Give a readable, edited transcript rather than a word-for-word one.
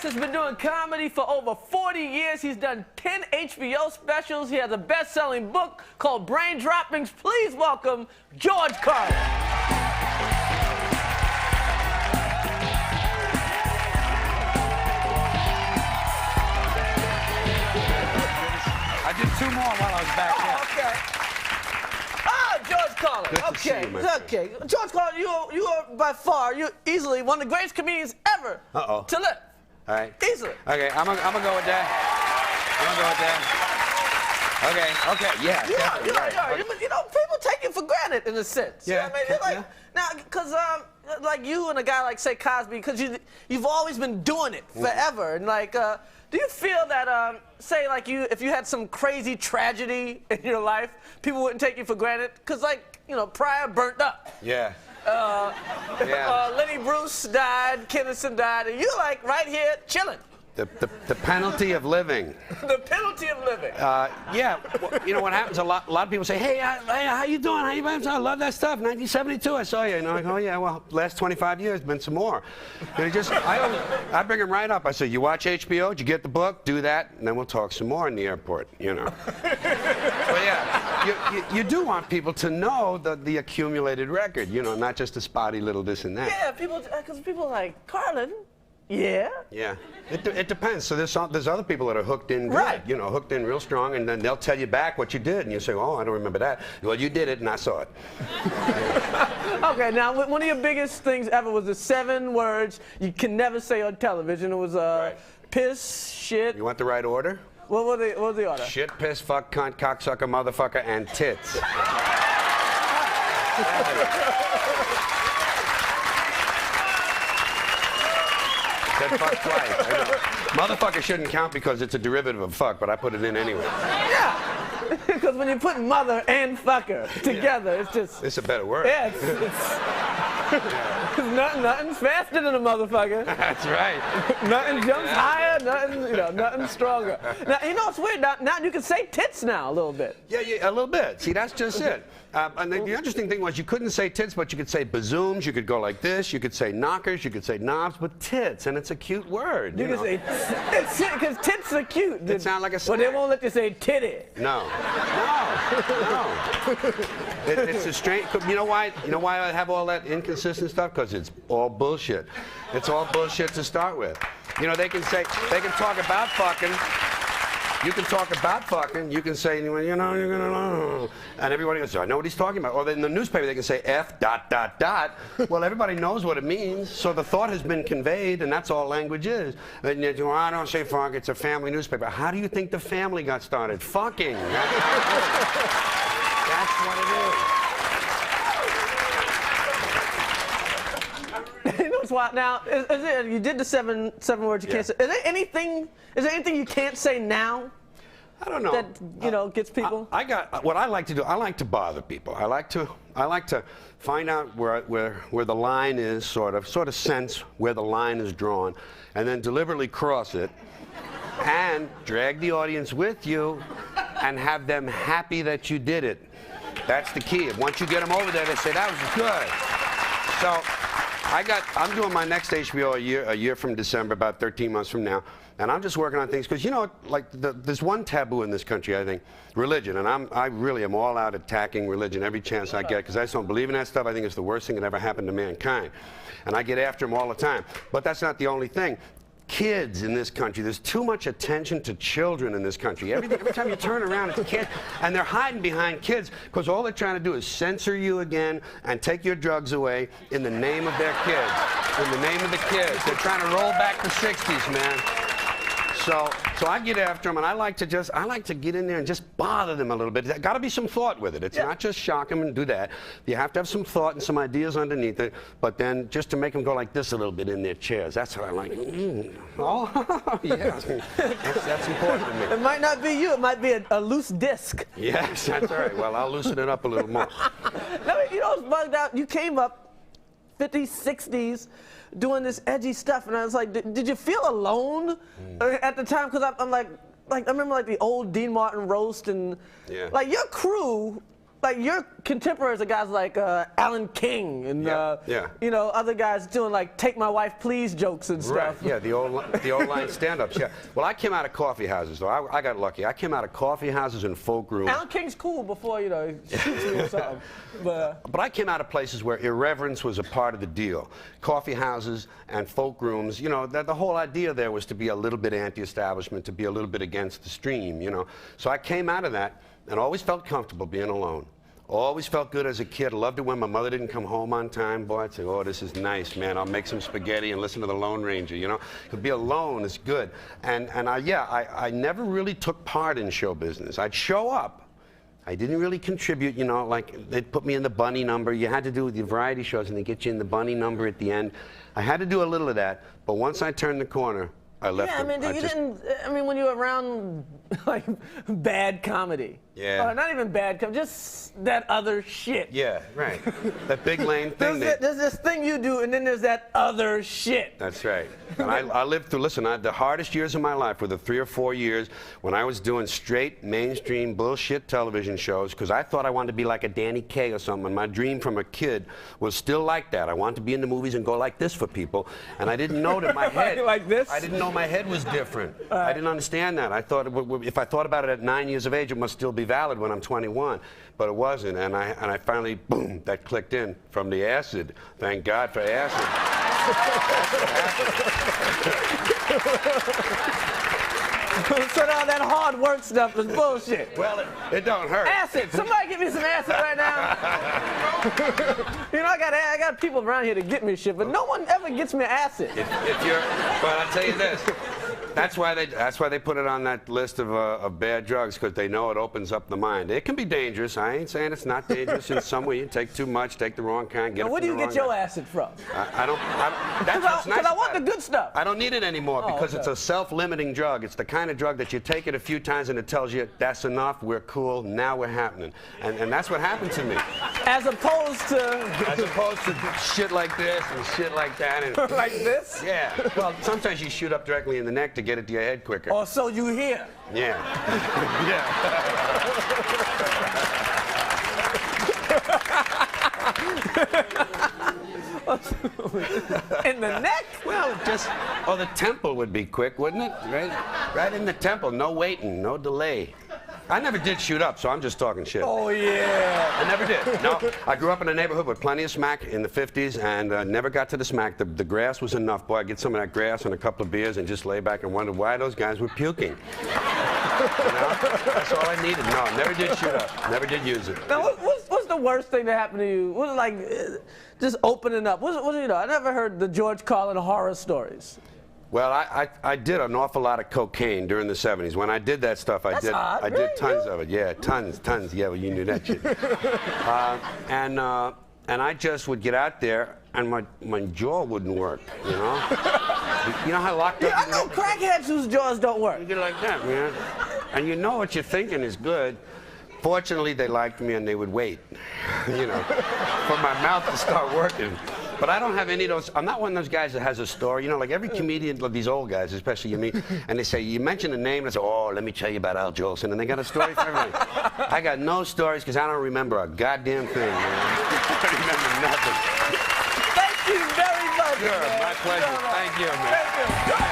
guest has been doing comedy for over 40 years. He's done 10 HBO specials. He has a best-selling book called Brain Droppings. Please welcome George Carlin. I did 2 more while I was back there. Okay. George Carlin. Good to see you, my friend. Okay. George Carlin, you are by far, you're easily one of the greatest comedians ever to live. All right. Easily. Okay, I'm gonna go with that. Okay, yeah. You are. Okay. You know, people take you for granted in a sense. Yeah. You know what I mean? They're like, now, because like you and a guy like, say, Cosby, because you've always been doing it forever. And like, do you feel that, say, like if you had some crazy tragedy in your life, people wouldn't take you for granted? Because, like, you know, Pryor burnt up. Yeah. Lenny Bruce died, Kennison died, and you're like right here chilling. The penalty of living. The penalty of living. Yeah. Well, you know what happens? A lot of people say, "Hey, how you doing? How you been? I love that stuff. 1972, I saw you." And I'm like, "Oh yeah, well, last 25 years, been some more." And I bring them right up. I say, "You watch HBO? Did you get the book? Do that, and then we'll talk some more in the airport." You know. Well, yeah. You do want people to know the accumulated record. You know, not just a spotty little this and that. Yeah, because people are like, Carlin. Yeah. Yeah. It depends. So there's other people that are hooked in good, right. You know, hooked in real strong, and then they'll tell you back what you did, and you say, "Oh, I don't remember that." Well, you did it, and I saw it. Okay, now one of your biggest things ever was the 7 words you can never say on television. It was piss, shit. You want the right order? What was the order? Shit, piss, fuck, cunt, cocksucker, motherfucker, and tits. Said fuck twice. I know. Motherfucker shouldn't count because it's a derivative of fuck, but I put it in anyway. Yeah, because when you put mother and fucker together, it's just... It's a better word. Yeah, nothing's faster than a motherfucker. That's right. Nothing jumps higher, nothing stronger. Now, you know, it's weird. Now you can say tits now a little bit. Yeah, a little bit. See, that's just it. And the interesting thing was you couldn't say tits, but you could say bazooms, you could go like this, you could say knockers, you could say knobs, but tits, and it's a cute word. You can say because tits are cute. It sounds like a snack. But they won't let you say titty. No. It's a strange. You know why? You know why I have all that inconsistent stuff? Because it's all bullshit. It's all bullshit to start with. You know, they can talk about fucking. You can talk about fucking. You can say, you know, you're gonna, and everybody goes, I know what he's talking about. Or in the newspaper, they can say F ... Well, everybody knows what it means, so the thought has been conveyed, and that's all language is. And you know, I don't say fuck. It's a family newspaper. How do you think the family got started? Fucking. That's what it is. You know what's wild? Now, you did the seven words you can't say. Is there anything you can't say now? I don't know. That gets people. What I like to do. I like to bother people. I like to find out where the line is, sort of sense where the line is drawn, and then deliberately cross it, and drag the audience with you, and have them happy that you did it. That's the key. Once you get them over there, they say that was good. So. I'm doing my next HBO a year from December, about 13 months from now, and I'm just working on things because, you know, like there's one taboo in this country, I think, religion, and I really am all out attacking religion every chance I get because I just don't believe in that stuff. I think it's the worst thing that ever happened to mankind, and I get after them all the time. But that's not the only thing. Kids in this country, there's too much attention to children in this country. Every time you turn around, it's kids, and they're hiding behind kids because all they're trying to do is censor you again and take your drugs away in the name of their kids, in the name of the kids. They're trying to roll back the 60s, man. So I get after them, and I like to get in there and just bother them a little bit. There's got to be some thought with it. It's not just shock them and do that. You have to have some thought and some ideas underneath it, but then just to make them go like this a little bit in their chairs. That's what I like. Oh, yeah. That's important to me. It might not be you. It might be a loose disc. Yes, that's all right. Well, I'll loosen it up a little more. You know what's bugged out? You came up 50s, 60s, doing this edgy stuff, and I was like, did you feel alone at the time? Because I'm like I remember like the old Dean Martin roast, and like your crew like your contemporaries are guys like Alan King and you know, other guys doing like "Take My Wife Please" jokes and stuff. Right. Yeah, the old line stand-ups. Yeah. Well, I came out of coffee houses, though. I got lucky. I came out of coffee houses and folk rooms. Alan King's cool before, you know, he shoots me or something. But I came out of places where irreverence was a part of the deal. Coffee houses and folk rooms, you know, the whole idea there was to be a little bit anti-establishment, to be a little bit against the stream, you know. So I came out of that and always felt comfortable being alone. Always felt good as a kid. Loved it when my mother didn't come home on time. Boy, I'd say, oh, this is nice, man. I'll make some spaghetti and listen to the Lone Ranger, you know. To be alone is good. And I never really took part in show business. I'd show up. I didn't really contribute, you know, like they'd put me in the bunny number. You had to do the variety shows and they get you in the bunny number at the end. I had to do a little of that, but once I turned the corner, I left. Yeah, I mean, I mean, when you were around like bad comedy. Yeah. Or not even bad comedy, just that other shit. Yeah, right. That big lane thing. There's this thing you do, and then there's that other shit. That's right. And I lived through, listen, the hardest years of my life were the 3 or 4 years when I was doing straight, mainstream, bullshit television shows, because I thought I wanted to be like a Danny Kaye or something. My dream from a kid was still like that. I wanted to be in the movies and go like this for people. And I didn't know that my head... Like this? I didn't know my head was different. I didn't understand that. I thought if I thought about it at 9 years of age, it must still be valid when I'm 21. But it wasn't. And I finally, boom, that clicked in from the acid. Thank God for acid. So now that hard work stuff is bullshit. Well, it don't hurt. Acid. Somebody give me some acid right now. You know, I got people around here to get me shit, but no one ever gets me acid. If you're, but I'll tell you this. That's why they put it on that list of bad drugs, because they know it opens up the mind. It can be dangerous. I ain't saying it's not dangerous in some way. You take too much, take the wrong kind, get it from the wrong guy. Where do you get your acid from? I don't. That's what's nice. Because I want the good stuff. I don't need it anymore because it's a self-limiting drug. It's the kind of drug that you take it a few times and it tells you that's enough. We're cool. Now we're happening, and that's what happened to me. As opposed to shit like this and shit like that and like this. Yeah. Well, sometimes you shoot up directly in the neck to get it to your head quicker. Or so you hear. Yeah. Yeah. In the neck? Well, the temple would be quick, wouldn't it? Right in the temple. No waiting, no delay. I never did shoot up, so I'm just talking shit. Oh, yeah. I never did. No, I grew up in a neighborhood with plenty of smack in the 50s and never got to the smack. The grass was enough. Boy, I'd get some of that grass and a couple of beers and just lay back and wonder why those guys were puking. You know? That's all I needed. No, never did shoot up. Never did use it. Now, what's the worst thing that happened to you? What was like just opening up? You know, I never heard the George Carlin horror stories. Well, I did an awful lot of cocaine during the 70s. When I did that stuff, I did tons of it. Yeah, tons. Yeah, well, you knew that shit. And I just would get out there, and my jaw wouldn't work. You know. You know how locked up. Yeah, I know crackheads whose jaws don't work. You get like that, man. And you know what you're thinking is good. Fortunately, they liked me, and they would wait. You know, for my mouth to start working. But I don't have any of those. I'm not one of those guys that has a story. You know, like every comedian, like these old guys, especially me, and they say, you mention a name, and I say, oh, let me tell you about Al Jolson. And they got a story for everything. I got no stories because I don't remember a goddamn thing, man. I don't remember nothing. Thank you very much. Sure, man. my pleasure. Thank you, man. Thank you.